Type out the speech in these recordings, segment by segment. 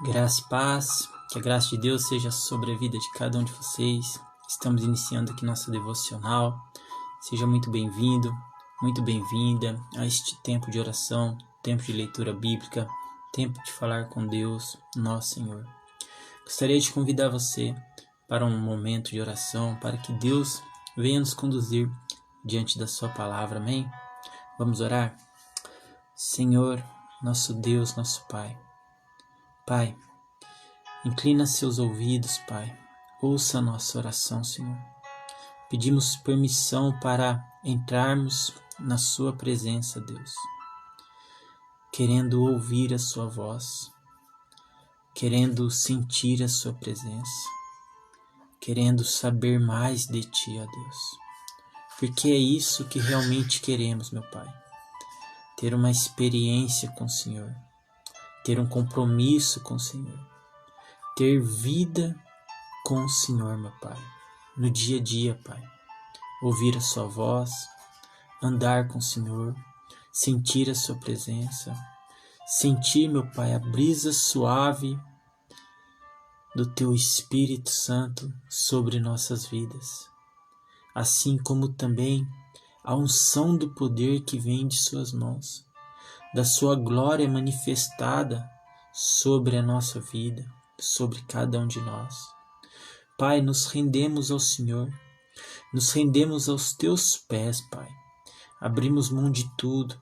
Graça e paz, que a graça de Deus seja sobre a vida de cada um de vocês. Estamos iniciando aqui nossa devocional. Seja muito bem-vindo, muito bem-vinda a este tempo de oração, tempo de leitura bíblica, tempo de falar com Deus, nosso Senhor. Gostaria de convidar você para um momento de oração, para que Deus venha nos conduzir diante da sua palavra, amém? Vamos orar? Senhor, nosso Deus, nosso Pai. Pai, inclina seus ouvidos, Pai. Ouça a nossa oração, Senhor. Pedimos permissão para entrarmos na sua presença, Deus. Querendo ouvir a sua voz. Querendo sentir a sua presença. Querendo saber mais de ti, ó Deus. Porque é isso que realmente queremos, meu Pai. Ter uma experiência com o Senhor. Ter um compromisso com o Senhor. Ter vida com o Senhor, meu Pai. No dia a dia, Pai. Ouvir a sua voz. Andar com o Senhor. Sentir a sua presença. Sentir, meu Pai, a brisa suave do Teu Espírito Santo sobre nossas vidas. Assim como também a unção do poder que vem de Suas mãos. Da Sua glória manifestada sobre a nossa vida, sobre cada um de nós. Pai, nos rendemos ao Senhor, nos rendemos aos Teus pés, Pai. Abrimos mão de tudo,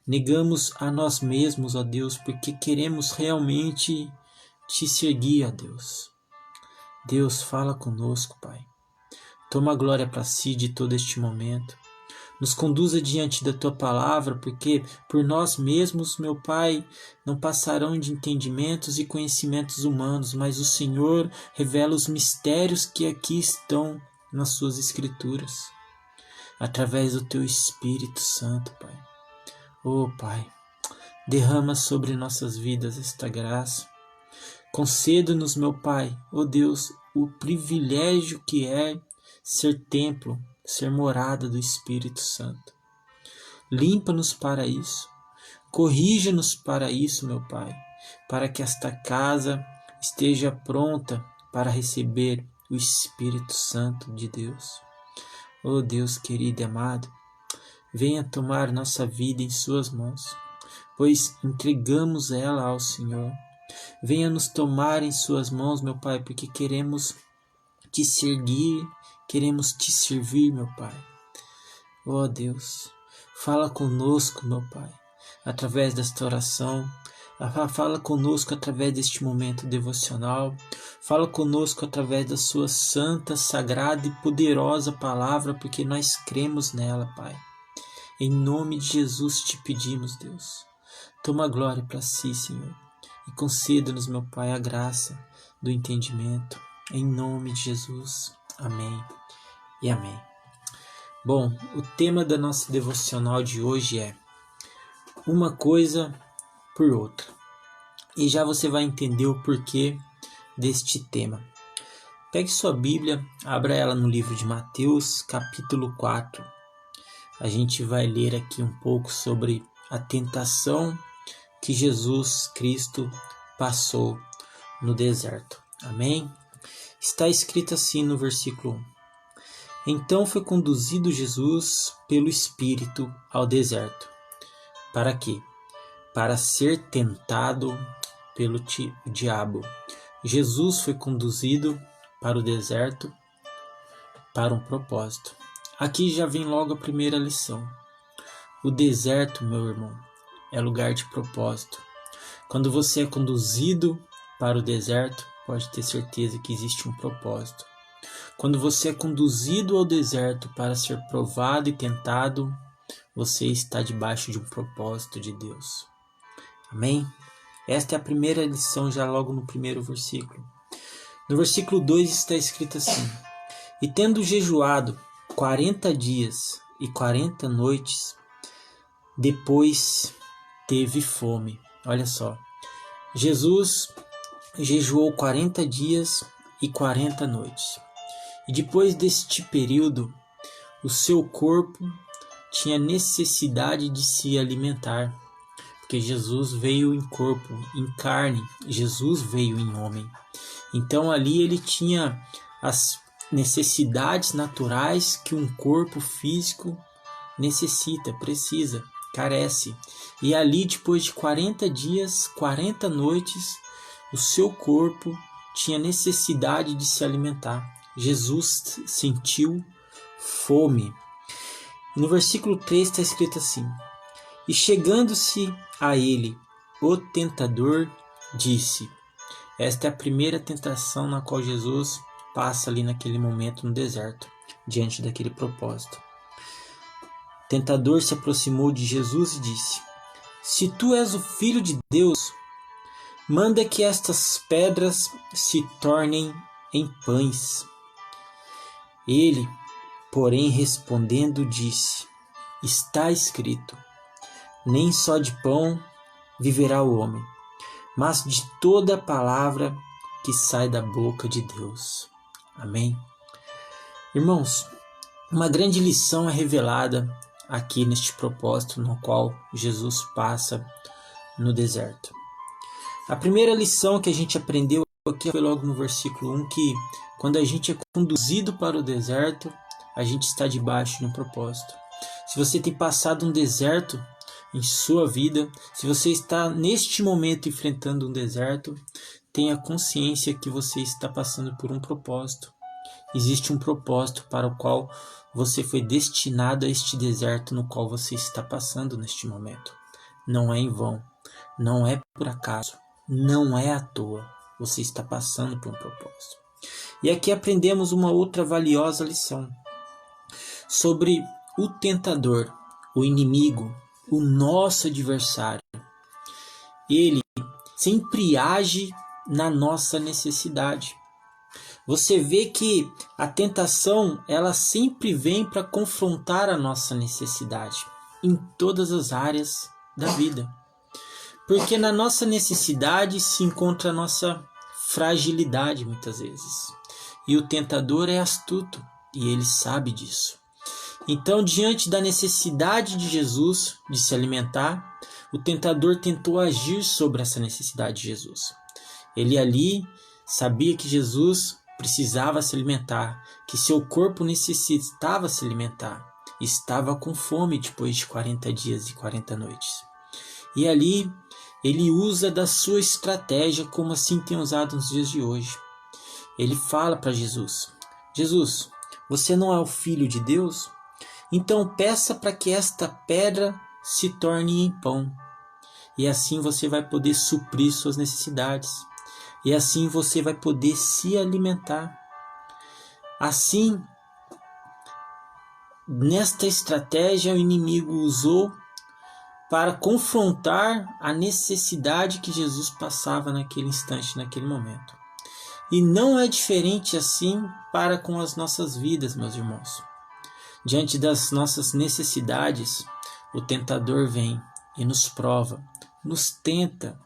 negamos a nós mesmos, ó Deus, porque queremos realmente Te seguir, ó Deus. Deus, fala conosco, Pai. Toma a glória para si de todo este momento. Nos conduza diante da Tua palavra, porque por nós mesmos, meu Pai, não passarão de entendimentos e conhecimentos humanos, mas o Senhor revela os mistérios que aqui estão nas Suas Escrituras, através do Teu Espírito Santo, Pai. Oh, Pai, derrama sobre nossas vidas esta graça. Conceda-nos, meu Pai, oh Deus, o privilégio que é ser templo, ser morada do Espírito Santo. Limpa-nos para isso. Corrija-nos para isso, meu Pai, para que esta casa esteja pronta para receber o Espírito Santo de Deus. Oh Deus querido e amado, venha tomar nossa vida em Suas mãos, pois entregamos ela ao Senhor. Venha nos tomar em Suas mãos, meu Pai, porque queremos Te seguir, queremos Te servir, meu Pai. Oh Deus, fala conosco, meu Pai, através desta oração. Fala conosco através deste momento devocional. Fala conosco através da Sua santa, sagrada e poderosa palavra, porque nós cremos nela, Pai. Em nome de Jesus te pedimos, Deus. Toma a glória para si, Senhor. E conceda-nos, meu Pai, a graça do entendimento. Em nome de Jesus. Amém e amém. Bom, o tema da nossa devocional de hoje é uma coisa por outra. E já você vai entender o porquê deste tema. Pegue sua Bíblia, abra ela no livro de Mateus, capítulo 4. A gente vai ler aqui um pouco sobre a tentação que Jesus Cristo passou no deserto. Amém? Está escrito assim no versículo 1. Então foi conduzido Jesus pelo Espírito ao deserto. Para quê? Para ser tentado pelo diabo. Jesus foi conduzido para o deserto para um propósito. Aqui já vem logo a primeira lição. O deserto, meu irmão, é lugar de propósito. Quando você é conduzido para o deserto, pode ter certeza que existe um propósito. Quando você é conduzido ao deserto para ser provado e tentado, você está debaixo de um propósito de Deus. Amém? Esta é a primeira lição, já logo no primeiro versículo. No versículo 2 está escrito assim: E tendo jejuado 40 dias e 40 noites, depois teve fome. Olha só, Jesus jejuou 40 dias e 40 noites. E depois deste período, o seu corpo tinha necessidade de se alimentar, porque Jesus veio em corpo, em carne, Jesus veio em homem. Então ali ele tinha as necessidades naturais que um corpo físico necessita, precisa, carece. E ali, depois de 40 dias, 40 noites, o seu corpo tinha necessidade de se alimentar. Jesus sentiu fome. No versículo 3 está escrito assim: E chegando-se a ele, o tentador disse. Esta é a primeira tentação na qual Jesus passa ali naquele momento no deserto, diante daquele propósito. O tentador se aproximou de Jesus e disse: Se tu és o Filho de Deus, manda que estas pedras se tornem em pães. Ele, porém, respondendo, disse: Está escrito: Nem só de pão viverá o homem, mas de toda a palavra que sai da boca de Deus. Amém? Irmãos, uma grande lição é revelada aqui neste propósito no qual Jesus passa no deserto. A primeira lição que a gente aprendeu aqui foi logo no versículo 1, que quando a gente é conduzido para o deserto, a gente está debaixo de um propósito. Se você tem passado um deserto em sua vida, se você está neste momento enfrentando um deserto, tenha consciência que você está passando por um propósito. Existe um propósito para o qual você foi destinado a este deserto no qual você está passando neste momento. Não é em vão, não é por acaso, não é à toa. Você está passando por um propósito. E aqui aprendemos uma outra valiosa lição sobre o tentador, o inimigo, o nosso adversário. Ele sempre age na nossa necessidade. Você vê que a tentação, ela sempre vem para confrontar a nossa necessidade em todas as áreas da vida. Porque na nossa necessidade se encontra a nossa fragilidade muitas vezes. E o tentador é astuto e ele sabe disso. Então, diante da necessidade de Jesus de se alimentar, o tentador tentou agir sobre essa necessidade de Jesus. Ele ali sabia que Jesus precisava se alimentar, que seu corpo necessitava se alimentar, estava com fome depois de 40 dias e 40 noites. E ali ele usa da sua estratégia, como assim tem usado nos dias de hoje. Ele fala para Jesus: Jesus, você não é o Filho de Deus? Então peça para que esta pedra se torne em pão. E assim você vai poder suprir suas necessidades. E assim você vai poder se alimentar. Assim, nesta estratégia, o inimigo usou para confrontar a necessidade que Jesus passava naquele instante, naquele momento. E não é diferente assim para com as nossas vidas, meus irmãos. Diante das nossas necessidades, o tentador vem e nos prova, nos tenta,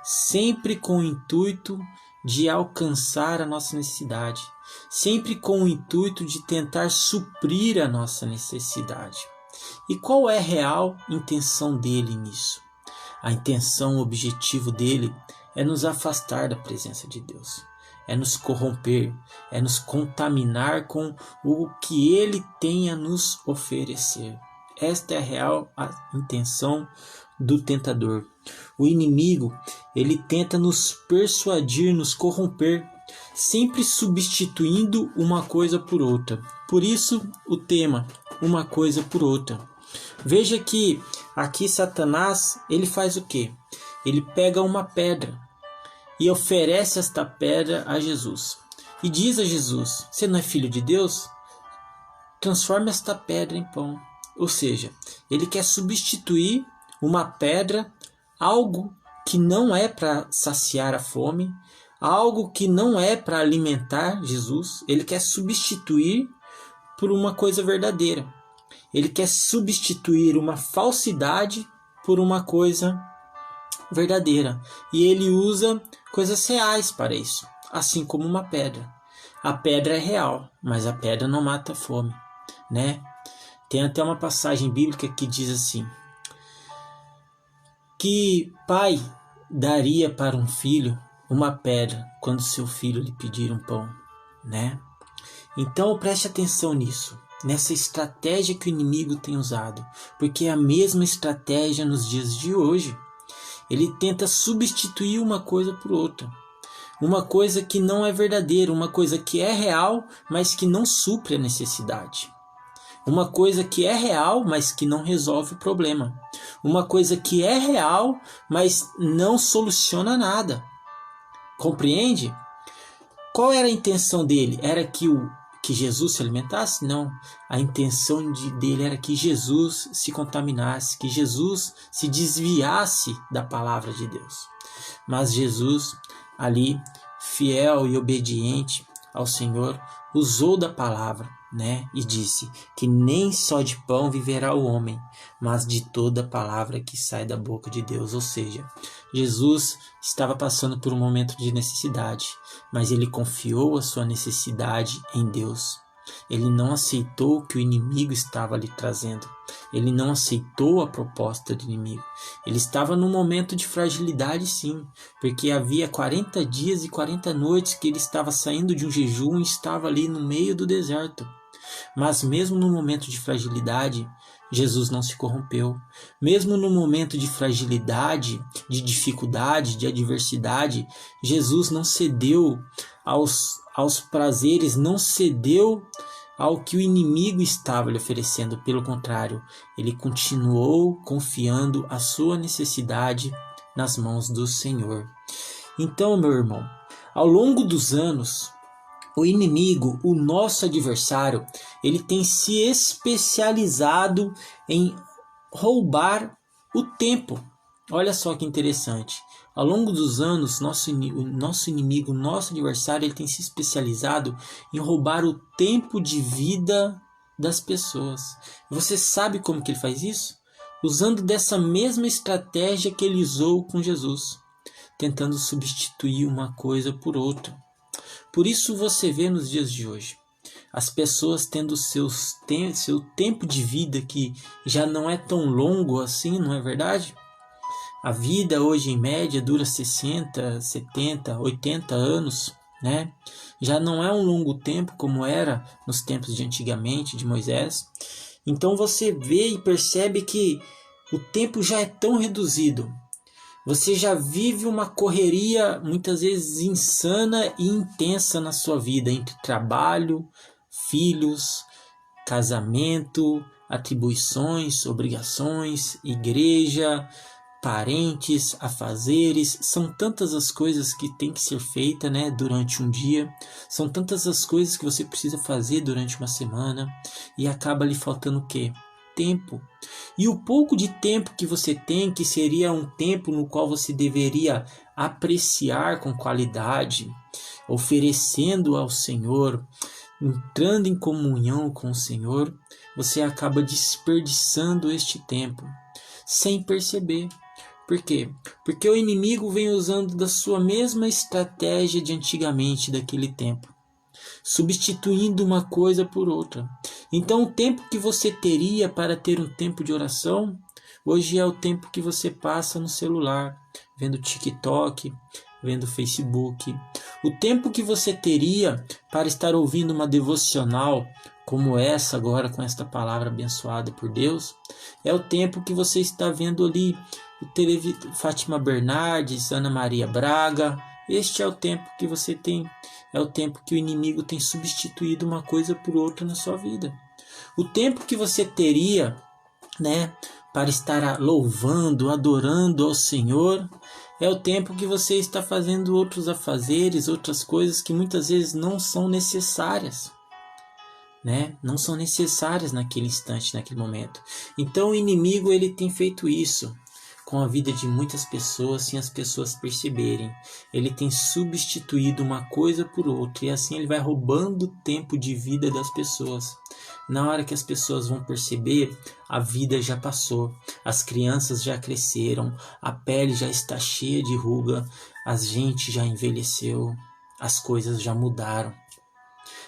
sempre com o intuito de alcançar a nossa necessidade, sempre com o intuito de tentar suprir a nossa necessidade. E qual é a real intenção dele nisso? A intenção, o objetivo dele é nos afastar da presença de Deus, é nos corromper, é nos contaminar com o que ele tem a nos oferecer. Esta é a real intenção do tentador. O inimigo, ele tenta nos persuadir, nos corromper, sempre substituindo uma coisa por outra. Por isso o tema, uma coisa por outra. Veja que aqui Satanás, ele faz o quê? Ele pega uma pedra e oferece esta pedra a Jesus. E diz a Jesus: você não é filho de Deus? Transforme esta pedra em pão. Ou seja, ele quer substituir uma pedra, algo que não é para saciar a fome, algo que não é para alimentar Jesus. Ele quer substituir por uma coisa verdadeira. Ele quer substituir uma falsidade por uma coisa verdadeira. E ele usa coisas reais para isso, assim como uma pedra. A pedra é real, mas a pedra não mata a fome, né? Tem até uma passagem bíblica que diz assim, Que pai daria para um filho uma pedra quando seu filho lhe pedir um pão, né? Então preste atenção nisso, nessa estratégia que o inimigo tem usado, porque é a mesma estratégia nos dias de hoje. Ele tenta substituir uma coisa por outra. Uma coisa que não é verdadeira, uma coisa que é real, mas que não supre a necessidade. Uma coisa que é real, mas que não resolve o problema. Uma coisa que é real, mas não soluciona nada. Compreende? Qual era a intenção dele? Era que Jesus se alimentasse? Não. A intenção dele era que Jesus se contaminasse, que Jesus se desviasse da palavra de Deus. Mas Jesus, ali, fiel e obediente ao Senhor, usou da palavra, né? E disse que nem só de pão viverá o homem, mas de toda palavra que sai da boca de Deus. Ou seja, Jesus estava passando por um momento de necessidade, mas ele confiou a sua necessidade em Deus. Ele não aceitou o que o inimigo estava lhe trazendo. Ele não aceitou a proposta do inimigo. Ele estava num momento de fragilidade, sim, porque havia 40 dias e 40 noites que ele estava saindo de um jejum e estava ali no meio do deserto. Mas mesmo no momento de fragilidade, Jesus não se corrompeu. Mesmo no momento de fragilidade, de dificuldade, de adversidade, Jesus não cedeu aos prazeres, não cedeu ao que o inimigo estava lhe oferecendo. Pelo contrário, ele continuou confiando a sua necessidade nas mãos do Senhor. Então, meu irmão, ao longo dos anos, o inimigo, o nosso adversário, ele tem se especializado em roubar o tempo. Olha só que interessante. Ao longo dos anos, nosso inimigo, nosso adversário, ele tem se especializado em roubar o tempo de vida das pessoas. Você sabe como que ele faz isso? Usando dessa mesma estratégia que ele usou com Jesus, tentando substituir uma coisa por outra. Por isso você vê nos dias de hoje as pessoas tendo seu tempo de vida que já não é tão longo assim, não é verdade? A vida hoje em média dura 60, 70, 80 anos, né? Já não é um longo tempo como era nos tempos de antigamente, de Moisés. Então você vê e percebe que o tempo já é tão reduzido. Você já vive uma correria muitas vezes insana e intensa na sua vida, entre trabalho, filhos, casamento, atribuições, obrigações, igreja, parentes, afazeres. São tantas as coisas que tem que ser feita, né, durante um dia. São tantas as coisas que você precisa fazer durante uma semana e acaba lhe faltando o quê? Tempo. E o pouco de tempo que você tem, que seria um tempo no qual você deveria apreciar com qualidade, oferecendo ao Senhor, entrando em comunhão com o Senhor, você acaba desperdiçando este tempo sem perceber. Por quê? Porque o inimigo vem usando da sua mesma estratégia de antigamente, daquele tempo, substituindo uma coisa por outra. Então o tempo que você teria para ter um tempo de oração, hoje é o tempo que você passa no celular, vendo TikTok, vendo Facebook. O tempo que você teria para estar ouvindo uma devocional como essa agora, com esta palavra abençoada por Deus, é o tempo que você está vendo ali Fátima Bernardes, Ana Maria Braga. Este é o tempo que você tem. É o tempo que o inimigo tem substituído uma coisa por outra na sua vida. O tempo que você teria, né, para estar louvando, adorando ao Senhor, é o tempo que você está fazendo outros afazeres, outras coisas que muitas vezes não são necessárias, né? Não são necessárias naquele instante, naquele momento. Então o inimigo, ele tem feito isso com a vida de muitas pessoas sem as pessoas perceberem. Ele tem substituído uma coisa por outra e assim ele vai roubando o tempo de vida das pessoas. Na hora que as pessoas vão perceber, a vida já passou, as crianças já cresceram, a pele já está cheia de ruga, a gente já envelheceu, as coisas já mudaram.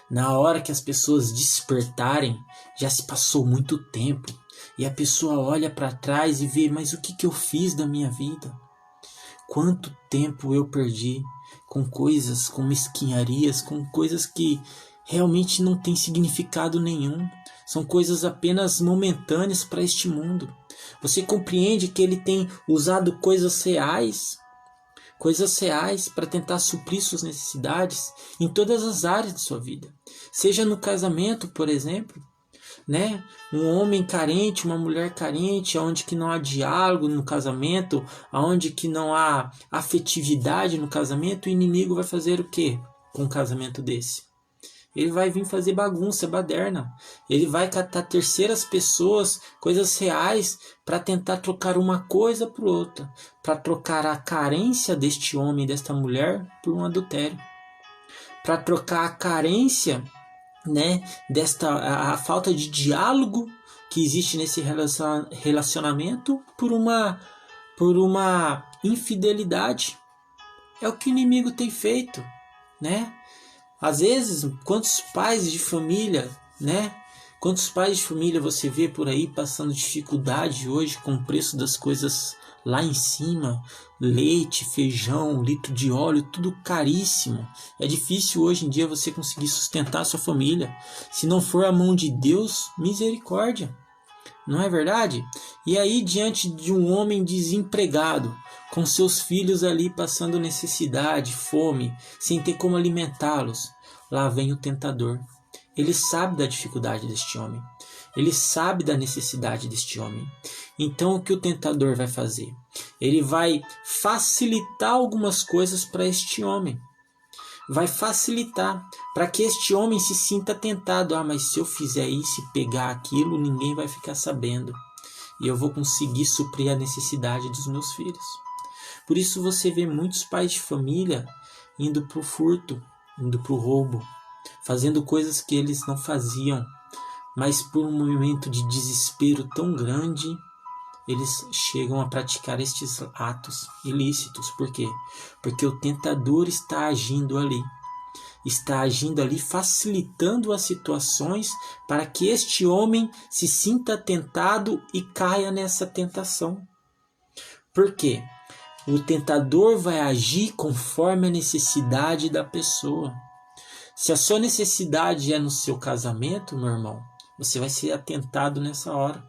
Na hora que as pessoas despertarem, já se passou muito tempo. E a pessoa olha para trás e vê, mas o que eu fiz da minha vida? Quanto tempo eu perdi com coisas, com mesquinharias, com coisas que realmente não têm significado nenhum. São coisas apenas momentâneas para este mundo. Você compreende que ele tem usado coisas reais para tentar suprir suas necessidades em todas as áreas de sua vida. Seja no casamento, por exemplo, né? Um homem carente, uma mulher carente, onde que não há diálogo no casamento, onde que não há afetividade no casamento, o inimigo vai fazer o quê com um casamento desse? Ele vai vir fazer bagunça, baderna. Ele vai catar terceiras pessoas, coisas reais, para tentar trocar uma coisa por outra, para trocar a carência deste homem, desta mulher, por um adultério, para trocar a carência, né, a falta de diálogo que existe nesse relacionamento por uma infidelidade. É o que o inimigo tem feito, né? Às vezes, quantos pais de família, né? Quantos pais de família você vê por aí passando dificuldade hoje com o preço das coisas lá em cima, leite, feijão, litro de óleo, tudo caríssimo. É difícil hoje em dia você conseguir sustentar a sua família. Se não for a mão de Deus, misericórdia. Não é verdade? E aí, diante de um homem desempregado, com seus filhos ali passando necessidade, fome, sem ter como alimentá-los, lá vem o tentador. Ele sabe da dificuldade deste homem. Ele sabe da necessidade deste homem. Então o que o tentador vai fazer? Ele vai facilitar algumas coisas para este homem. Vai facilitar para que este homem se sinta tentado. Ah, mas se eu fizer isso e pegar aquilo, ninguém vai ficar sabendo. E eu vou conseguir suprir a necessidade dos meus filhos. Por isso você vê muitos pais de família indo para o furto, indo para o roubo, fazendo coisas que eles não faziam, mas por um momento de desespero tão grande, eles chegam a praticar estes atos ilícitos. Por quê? Porque o tentador está agindo ali. Está agindo ali, facilitando as situações para que este homem se sinta tentado e caia nessa tentação. Por quê? O tentador vai agir conforme a necessidade da pessoa. Se a sua necessidade é no seu casamento, meu irmão, você vai ser atentado nessa hora.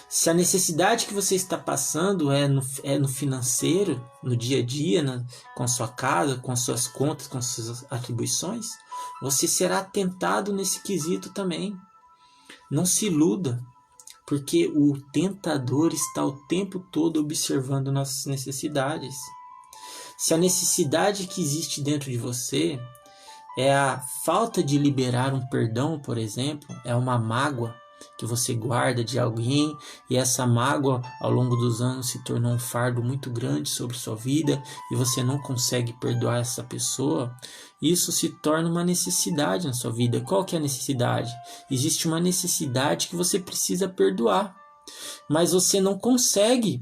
Se a necessidade que você está passando é no financeiro, no dia a dia, com a sua casa, com as suas contas, com as suas atribuições, você será tentado nesse quesito também. Não se iluda, porque o tentador está o tempo todo observando nossas necessidades. Se a necessidade que existe dentro de você é a falta de liberar um perdão, por exemplo, é uma mágoa que você guarda de alguém e essa mágoa ao longo dos anos se tornou um fardo muito grande sobre sua vida e você não consegue perdoar essa pessoa, isso se torna uma necessidade na sua vida. Qual que é a necessidade? Existe uma necessidade que você precisa perdoar, mas você não consegue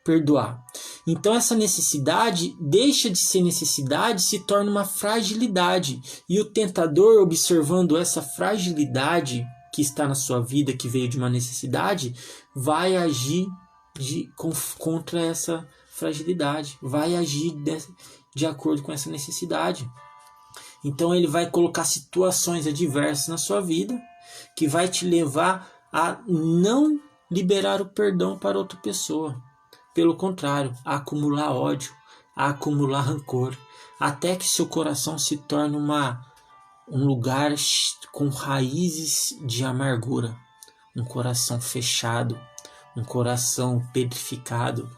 perdoar. Então essa necessidade deixa de ser necessidade e se torna uma fragilidade. E o tentador, observando essa fragilidade que está na sua vida, que veio de uma necessidade, vai agir contra essa fragilidade, vai agir de acordo com essa necessidade. Então ele vai colocar situações adversas na sua vida que vai te levar a não liberar o perdão para outra pessoa. Pelo contrário, a acumular ódio, a acumular rancor, até que seu coração se torne um lugar com raízes de amargura, um coração fechado, um coração petrificado,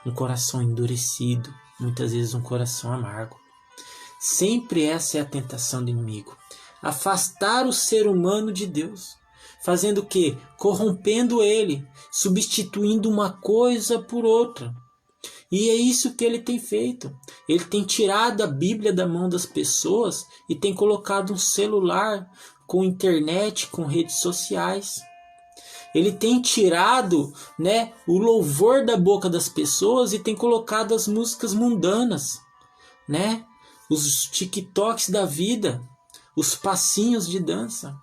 um coração endurecido, muitas vezes um coração amargo. Sempre essa é a tentação do inimigo, afastar o ser humano de Deus. Fazendo o quê? Corrompendo ele, substituindo uma coisa por outra. E é isso que ele tem feito. Ele tem tirado a Bíblia da mão das pessoas e tem colocado um celular com internet, com redes sociais. Ele tem tirado, o louvor da boca das pessoas e tem colocado as músicas mundanas, os TikToks da vida, os passinhos de dança.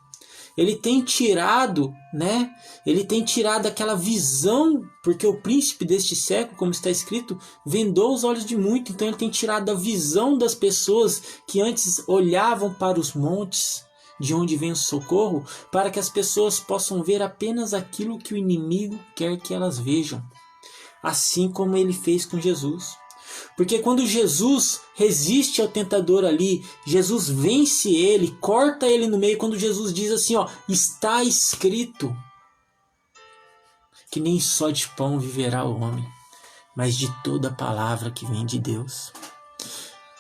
ele tem tirado, né? Ele tem tirado aquela visão, porque o príncipe deste século, como está escrito, vendou os olhos de muito. Então ele tem tirado a visão das pessoas que antes olhavam para os montes, de onde vem o socorro, para que as pessoas possam ver apenas aquilo que o inimigo quer que elas vejam. Assim como ele fez com Jesus. Porque quando Jesus resiste ao tentador ali, Jesus vence ele, corta ele no meio, quando Jesus diz assim, ó, está escrito que nem só de pão viverá o homem, mas de toda palavra que vem de Deus.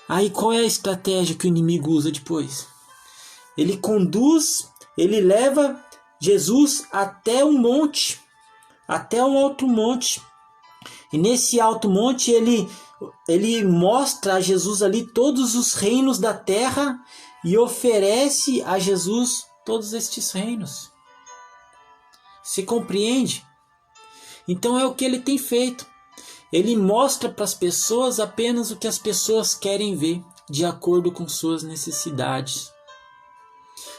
Aí qual é a estratégia que o inimigo usa depois? Ele conduz, ele leva Jesus até um monte, até um alto monte. E nesse alto monte ele mostra a Jesus ali todos os reinos da terra e oferece a Jesus todos estes reinos. Você compreende? Então é o que ele tem feito. Ele mostra para as pessoas apenas o que as pessoas querem ver, de acordo com suas necessidades.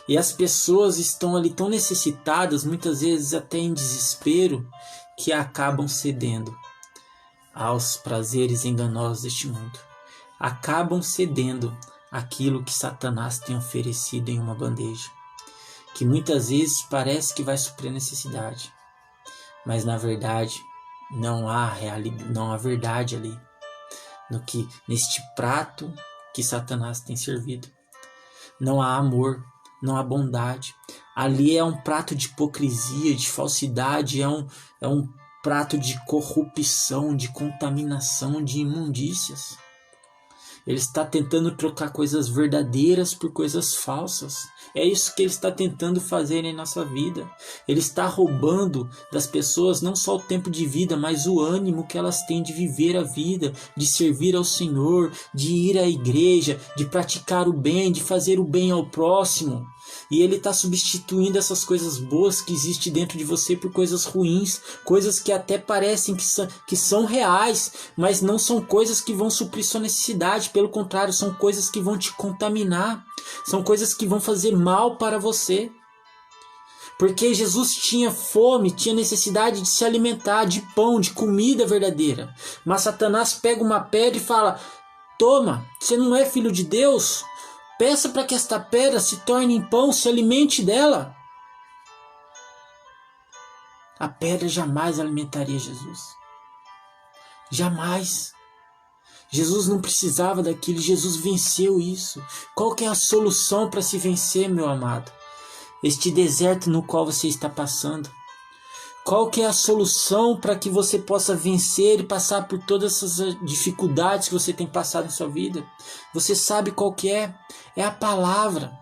E as pessoas estão ali tão necessitadas, muitas vezes até em desespero, que acabam cedendo aos prazeres enganosos deste mundo. Acabam cedendo aquilo que Satanás tem oferecido em uma bandeja, que muitas vezes parece que vai suprir a necessidade, mas na verdade não há verdade ali, neste prato que Satanás tem servido. Não há amor, não há bondade. Ali é um prato de hipocrisia, de falsidade, é um prato de corrupção, de contaminação, de imundícias. Ele está tentando trocar coisas verdadeiras por coisas falsas. É isso que ele está tentando fazer em nossa vida. Ele está roubando das pessoas não só o tempo de vida, mas o ânimo que elas têm de viver a vida, de servir ao Senhor, de ir à igreja, de praticar o bem, de fazer o bem ao próximo. E ele está substituindo essas coisas boas que existem dentro de você por coisas ruins, coisas que até parecem que são reais, mas não são coisas que vão suprir sua necessidade. Pelo contrário, são coisas que vão te contaminar, são coisas que vão fazer mal para você. Porque Jesus tinha fome, tinha necessidade de se alimentar de pão, de comida verdadeira. Mas Satanás pega uma pedra e fala: toma, você não é filho de Deus? Peça para que esta pedra se torne em pão, se alimente dela. A pedra jamais alimentaria Jesus. Jamais. Jesus não precisava daquilo, Jesus venceu isso. Qual que é a solução para se vencer, meu amado? Este deserto no qual você está passando. Qual que é a solução para que você possa vencer e passar por todas essas dificuldades que você tem passado em sua vida? Você sabe qual que é? É a palavra.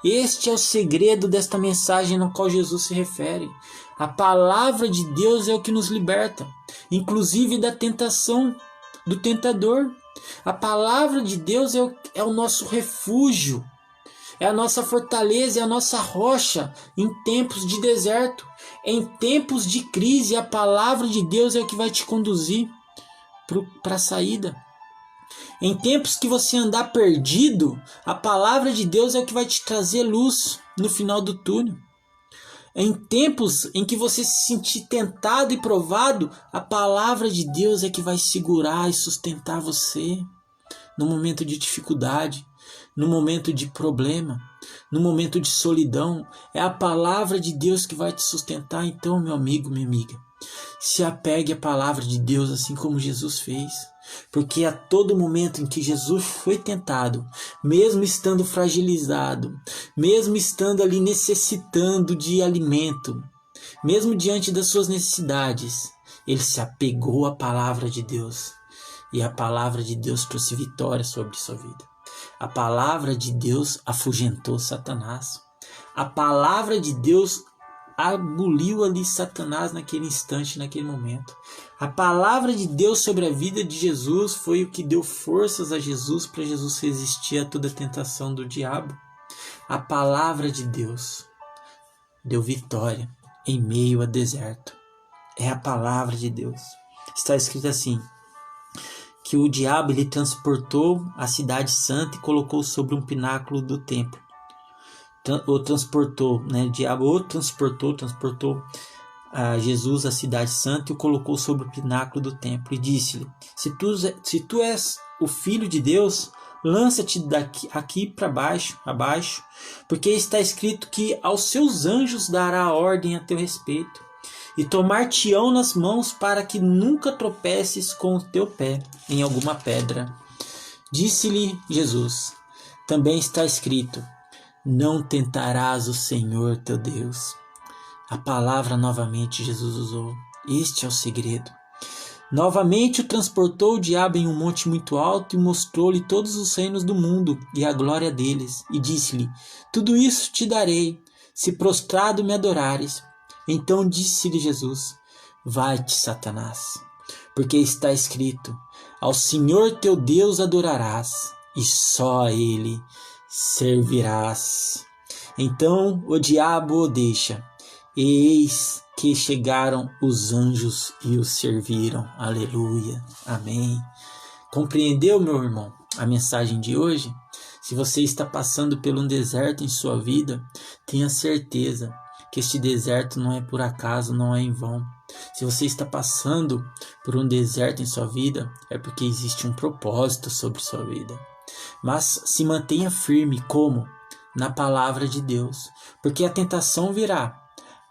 Este é o segredo desta mensagem na qual Jesus se refere. A palavra de Deus é o que nos liberta, inclusive da tentação do tentador. A palavra de Deus é o nosso refúgio, é a nossa fortaleza, é a nossa rocha em tempos de deserto. Em tempos de crise, a palavra de Deus é o que vai te conduzir para a saída. Em tempos que você andar perdido, a palavra de Deus é o que vai te trazer luz no final do túnel. Em tempos em que você se sentir tentado e provado, a palavra de Deus é que vai segurar e sustentar você no momento de dificuldade, no momento de problema, no momento de solidão. É a palavra de Deus que vai te sustentar. Então, meu amigo, minha amiga, se apegue à palavra de Deus assim como Jesus fez. Porque a todo momento em que Jesus foi tentado, mesmo estando fragilizado, mesmo estando ali necessitando de alimento, mesmo diante das suas necessidades, ele se apegou à palavra de Deus. E a palavra de Deus trouxe vitória sobre sua vida. A palavra de Deus afugentou Satanás. A palavra de Deus aboliu ali Satanás naquele instante, naquele momento. A palavra de Deus sobre a vida de Jesus foi o que deu forças a Jesus para Jesus resistir a toda a tentação do diabo. A palavra de Deus deu vitória em meio a deserto. É a palavra de Deus. Está escrito assim: que o diabo lhe transportou a cidade santa e colocou sobre um pináculo do templo. o transportou, né? O diabo o transportou a Jesus à cidade santa e o colocou sobre o pináculo do templo e disse-lhe: se tu és o filho de Deus, lança-te aqui para abaixo, porque está escrito que aos seus anjos dará ordem a teu respeito, e tomar-te-ão nas mãos para que nunca tropeces com o teu pé em alguma pedra. Disse-lhe Jesus: também está escrito: não tentarás o Senhor teu Deus. A palavra novamente Jesus usou. Este é o segredo. Novamente o transportou o diabo em um monte muito alto e mostrou-lhe todos os reinos do mundo e a glória deles. E disse-lhe: tudo isso te darei, se prostrado me adorares. Então disse-lhe Jesus: vai-te, Satanás, porque está escrito: ao Senhor teu Deus adorarás, e só a Ele servirás. Então o diabo o deixa. E eis que chegaram os anjos e o serviram. Aleluia. Amém. Compreendeu, meu irmão, a mensagem de hoje? Se você está passando por um deserto em sua vida, tenha certeza que este deserto não é por acaso, não é em vão. Se você está passando por um deserto em sua vida, é porque existe um propósito sobre sua vida. Mas se mantenha firme, como? Na palavra de Deus. Porque a tentação virá.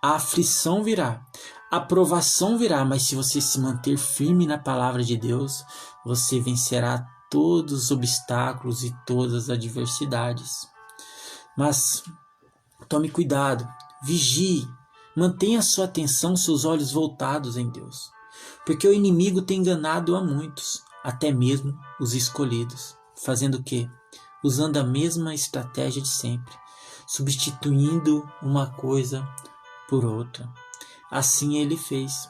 A aflição virá, a provação virá, mas se você se manter firme na palavra de Deus, você vencerá todos os obstáculos e todas as adversidades. Mas tome cuidado, vigie, mantenha sua atenção, seus olhos voltados em Deus, porque o inimigo tem enganado a muitos, até mesmo os escolhidos, fazendo o quê? Usando a mesma estratégia de sempre, substituindo uma coisa por outra. Assim ele fez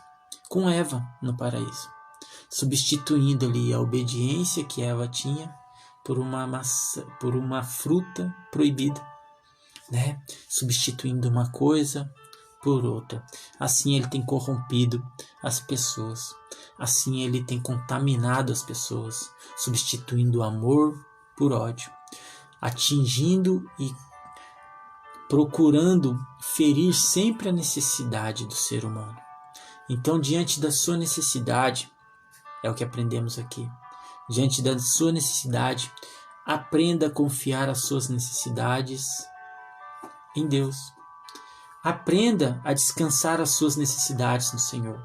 com Eva no paraíso, substituindo ali a obediência que Eva tinha por uma fruta proibida, né? Substituindo uma coisa por outra. Assim ele tem corrompido as pessoas. Assim ele tem contaminado as pessoas, substituindo o amor por ódio, atingindo e procurando ferir sempre a necessidade do ser humano. Então, diante da sua necessidade, é o que aprendemos aqui. Diante da sua necessidade, aprenda a confiar as suas necessidades em Deus. Aprenda a descansar as suas necessidades no Senhor,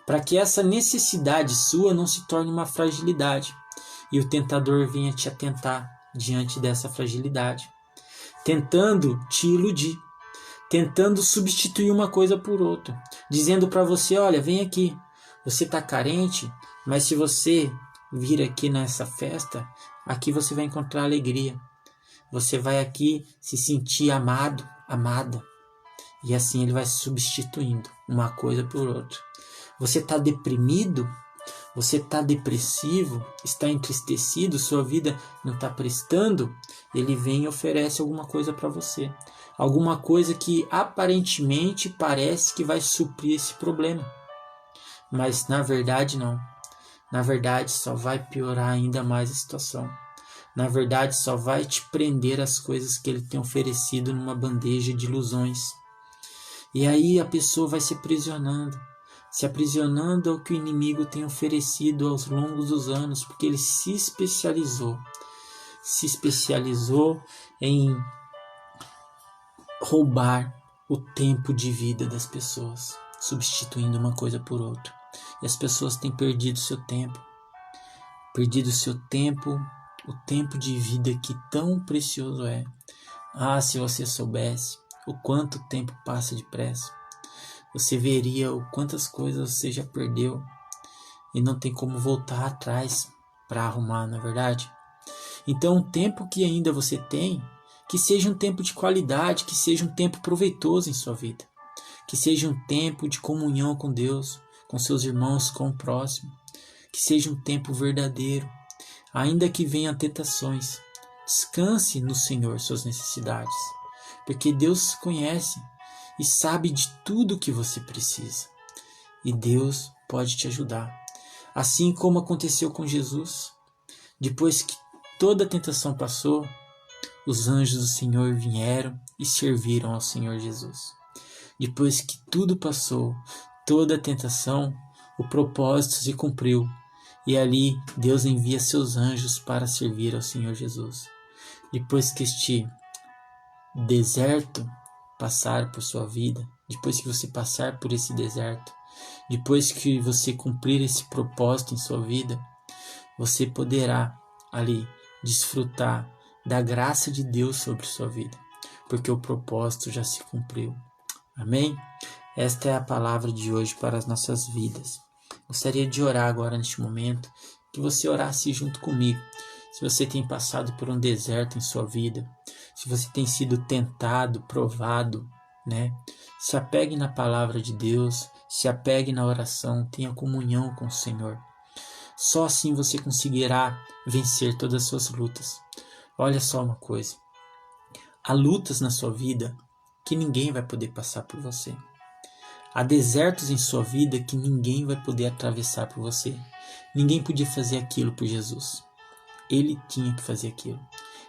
para que essa necessidade sua não se torne uma fragilidade e o tentador venha te atentar diante dessa fragilidade, tentando te iludir, tentando substituir uma coisa por outra, dizendo para você: olha, vem aqui, você está carente, mas se você vir aqui nessa festa, aqui você vai encontrar alegria, você vai aqui se sentir amado, amada, e assim ele vai substituindo uma coisa por outra. Você está deprimido? Você está depressivo? Está entristecido? Sua vida não está prestando? Ele vem e oferece alguma coisa para você. Alguma coisa que aparentemente parece que vai suprir esse problema. Mas na verdade não. Na verdade só vai piorar ainda mais a situação. Na verdade só vai te prender às coisas que ele tem oferecido numa bandeja de ilusões. E aí a pessoa vai se aprisionando ao que o inimigo tem oferecido aos longos dos anos, porque ele se especializou em roubar o tempo de vida das pessoas, substituindo uma coisa por outra. E as pessoas têm perdido seu tempo, o tempo de vida que tão precioso é. Ah, se você soubesse o quanto o tempo passa depressa, você veria o quantas coisas você já perdeu e não tem como voltar atrás para arrumar, não é verdade? Então, o tempo que ainda você tem, que seja um tempo de qualidade, que seja um tempo proveitoso em sua vida, que seja um tempo de comunhão com Deus, com seus irmãos, com o próximo, que seja um tempo verdadeiro, ainda que venham tentações. Descanse no Senhor suas necessidades, porque Deus conhece e sabe de tudo o que você precisa. E Deus pode te ajudar. Assim como aconteceu com Jesus. Depois que toda a tentação passou, os anjos do Senhor vieram e serviram ao Senhor Jesus. Depois que tudo passou, toda a tentação, o propósito se cumpriu. E ali Deus envia seus anjos para servir ao Senhor Jesus. Depois que este deserto passar por sua vida, depois que você passar por esse deserto, depois que você cumprir esse propósito em sua vida, você poderá ali desfrutar da graça de Deus sobre sua vida, porque o propósito já se cumpriu. Amém? Esta é a palavra de hoje para as nossas vidas. Gostaria de orar agora neste momento, que você orasse junto comigo. Se você tem passado por um deserto em sua vida, se você tem sido tentado, provado, se apegue na palavra de Deus, se apegue na oração, tenha comunhão com o Senhor. Só assim você conseguirá vencer todas as suas lutas. Olha só uma coisa, há lutas na sua vida que ninguém vai poder passar por você. Há desertos em sua vida que ninguém vai poder atravessar por você. Ninguém podia fazer aquilo por Jesus. Ele tinha que fazer aquilo.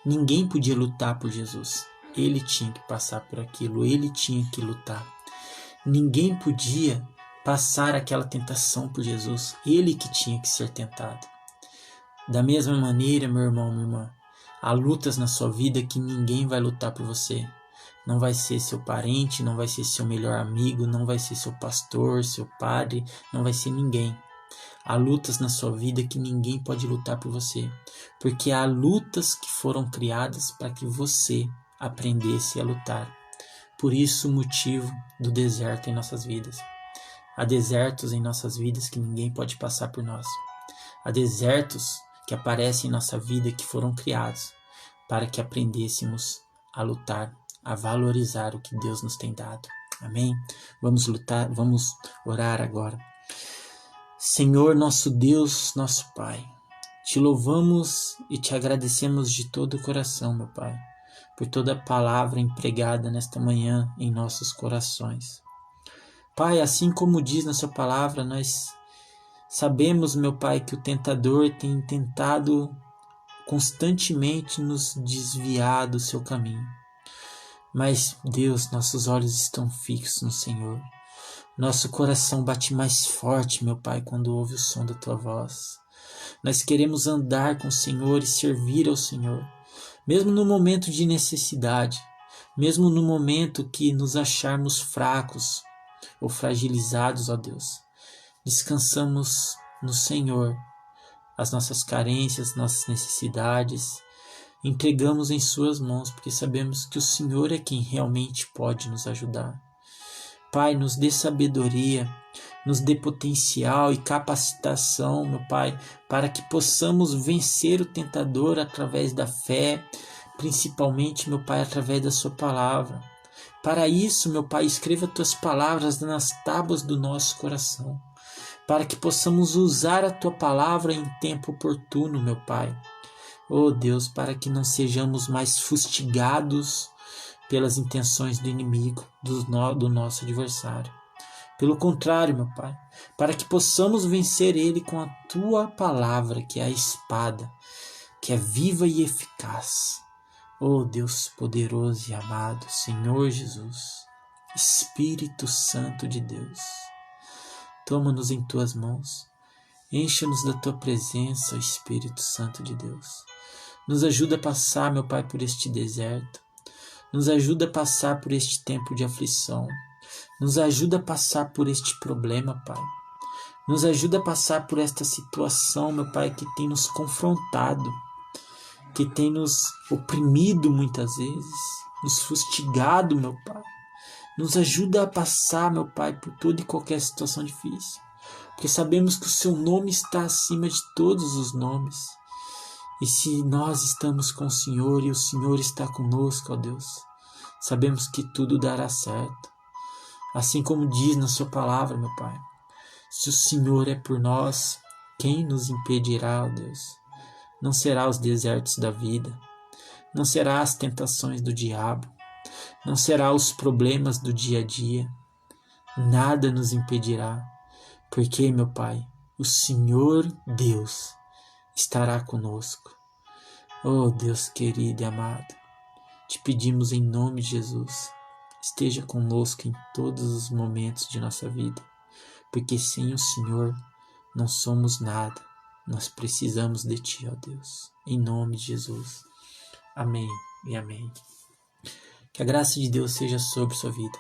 Ninguém podia lutar por Jesus. Ele tinha que passar por aquilo. Ele tinha que lutar. Ninguém podia passar aquela tentação por Jesus. Ele que tinha que ser tentado. Da mesma maneira, meu irmão, minha irmã, há lutas na sua vida que ninguém vai lutar por você. Não vai ser seu parente, não vai ser seu melhor amigo, não vai ser seu pastor, seu padre, não vai ser ninguém. Há lutas na sua vida que ninguém pode lutar por você, porque há lutas que foram criadas para que você aprendesse a lutar. Por isso o motivo do deserto em nossas vidas. Há desertos em nossas vidas que ninguém pode passar por nós. Há desertos que aparecem em nossa vida que foram criados para que aprendêssemos a lutar, a valorizar o que Deus nos tem dado. Amém? Vamos lutar, vamos orar agora. Senhor, nosso Deus, nosso Pai, te louvamos e te agradecemos de todo o coração, meu Pai, por toda a palavra empregada nesta manhã em nossos corações. Pai, assim como diz na sua palavra, nós sabemos, meu Pai, que o tentador tem tentado constantemente nos desviar do seu caminho. Mas, Deus, nossos olhos estão fixos no Senhor. Nosso coração bate mais forte, meu Pai, quando ouve o som da Tua voz. Nós queremos andar com o Senhor e servir ao Senhor, mesmo no momento de necessidade, mesmo no momento que nos acharmos fracos ou fragilizados, ó Deus. Descansamos no Senhor as nossas carências, nossas necessidades, entregamos em suas mãos, porque sabemos que o Senhor é quem realmente pode nos ajudar. Pai, nos dê sabedoria, nos dê potencial e capacitação, meu Pai, para que possamos vencer o tentador através da fé, principalmente, meu Pai, através da sua palavra. Para isso, meu Pai, escreva tuas palavras nas tábuas do nosso coração, para que possamos usar a tua palavra em tempo oportuno, meu Pai. Oh Deus, para que não sejamos mais fustigados pelas intenções do inimigo, do nosso adversário. Pelo contrário, meu Pai, para que possamos vencer ele com a tua palavra, que é a espada, que é viva e eficaz. Oh Deus poderoso e amado, Senhor Jesus, Espírito Santo de Deus, toma-nos em tuas mãos, encha-nos da tua presença, Espírito Santo de Deus. Nos ajuda a passar, meu Pai, por este deserto. Nos ajuda a passar por este tempo de aflição. Nos ajuda a passar por este problema, Pai. Nos ajuda a passar por esta situação, meu Pai, que tem nos confrontado, que tem nos oprimido muitas vezes, nos fustigado, meu Pai. Nos ajuda a passar, meu Pai, por toda e qualquer situação difícil, porque sabemos que o Seu nome está acima de todos os nomes. E se nós estamos com o Senhor e o Senhor está conosco, ó Deus, sabemos que tudo dará certo. Assim como diz na sua palavra, meu Pai, se o Senhor é por nós, quem nos impedirá, ó Deus? Não será os desertos da vida, não será as tentações do diabo, não será os problemas do dia a dia, nada nos impedirá, porque, meu Pai, o Senhor Deus estará conosco. Oh Deus querido e amado, Te pedimos em nome de Jesus, esteja conosco em todos os momentos de nossa vida, porque sem o Senhor não somos nada. Nós precisamos de Ti, ó Deus, em nome de Jesus. Amém e amém. Que a graça de Deus seja sobre sua vida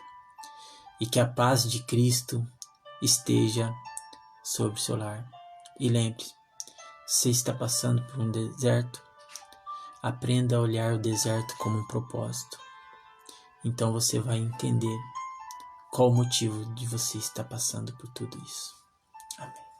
e que a paz de Cristo esteja sobre seu lar. E lembre-se, se você está passando por um deserto, aprenda a olhar o deserto como um propósito. Então você vai entender qual o motivo de você estar passando por tudo isso. Amém.